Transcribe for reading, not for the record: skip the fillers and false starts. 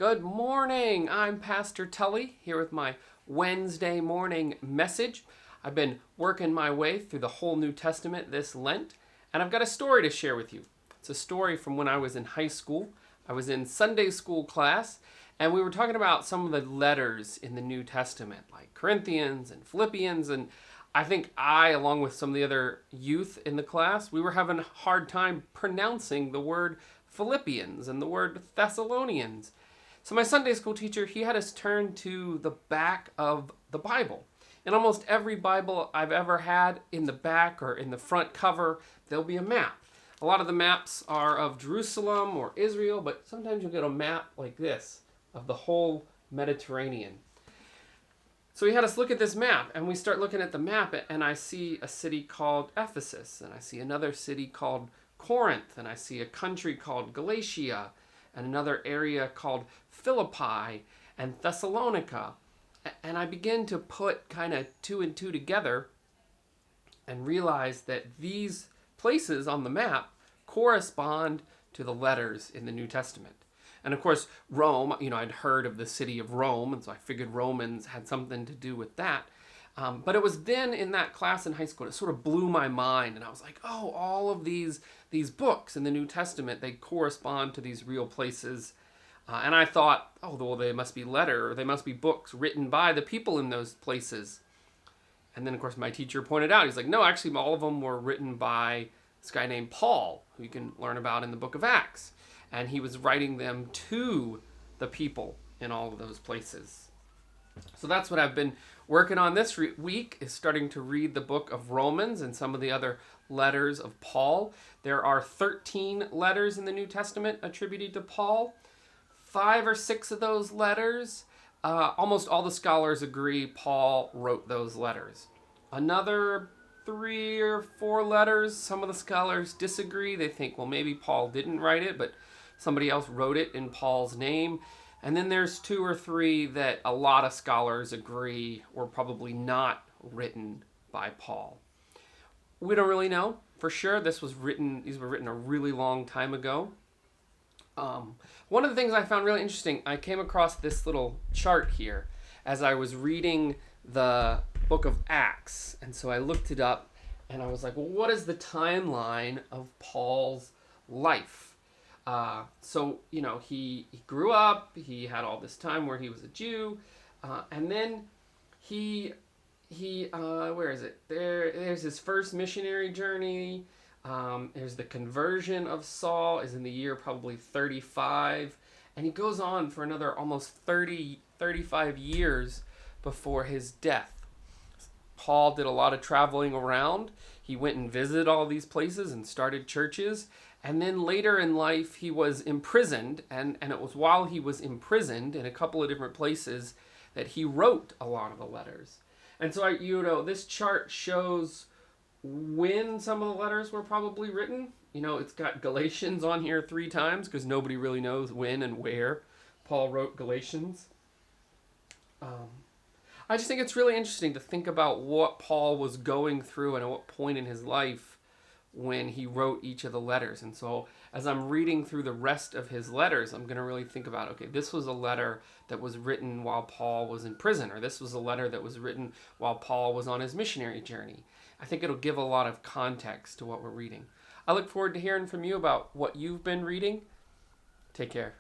Good morning. I'm Pastor Tully here with my Wednesday morning message. I've been working my way through the whole New Testament this Lent, and I've got a story to share with you. It's a story from when I was in high school. I was in Sunday school class, and we were talking about some of the letters in the New Testament, like Corinthians and Philippians, and I think along with some of the other youth in the class, we were having a hard time pronouncing the word Philippians and the word Thessalonians. So my Sunday school teacher, he had us turn to the back of the Bible. In almost every Bible I've ever had, in the back or in the front cover, there'll be a map. A lot of the maps are of Jerusalem or Israel, but sometimes you'll get a map like this of the whole Mediterranean. So he had us look at this map, and we start looking at the map, and I see a city called Ephesus, and I see another city called Corinth, and I see a country called Galatia, and another area called Philippi and Thessalonica. And I begin to put kind of two and two together and realize that these places on the map correspond to the letters in the New Testament. And of course, Rome, I'd heard of the city of Rome, and so I figured Romans had something to do with that. But it was then in that class in high school, it sort of blew my mind, and I was like, oh, all of these books in the New Testament, they correspond to these real places. And I thought, oh, well, they must be they must be books written by the people in those places. And then, of course, my teacher pointed out, he's like, no, actually, all of them were written by this guy named Paul, who you can learn about in the book of Acts. And he was writing them to the people in all of those places. So that's what I've been working on this week, is starting to read the book of Romans and some of the other letters of Paul. There are 13 letters in the New Testament attributed to Paul. 5 or 6 of those letters, almost all the scholars agree Paul wrote those letters. Another 3 or 4 letters, some of the scholars disagree. They think, well, maybe Paul didn't write it, but somebody else wrote it in Paul's name. And then there's 2 or 3 that a lot of scholars agree were probably not written by Paul. We don't really know for sure. These were written a really long time ago. One of the things I found really interesting, I came across this little chart here as I was reading the book of Acts. And so I looked it up and I was like, well, what is the timeline of Paul's life? He grew up, he had all this time where he was a Jew, and then where is it? There's his first missionary journey. There's the conversion of Saul is in the year probably 35, and he goes on for another almost 35 years before his death. Paul did a lot of traveling around. He went and visited all these places and started churches. And then later in life, he was imprisoned, and it was while he was imprisoned in a couple of different places that he wrote a lot of the letters. And so, this chart shows when some of the letters were probably written. It's got Galatians on here 3 times because nobody really knows when and where Paul wrote Galatians. I just think it's really interesting to think about what Paul was going through and at what point in his life when he wrote each of the letters. And so as I'm reading through the rest of his letters, I'm going to really think about, okay, this was a letter that was written while Paul was in prison, or this was a letter that was written while Paul was on his missionary journey. I think it'll give a lot of context to what we're reading. I look forward to hearing from you about what you've been reading. Take care.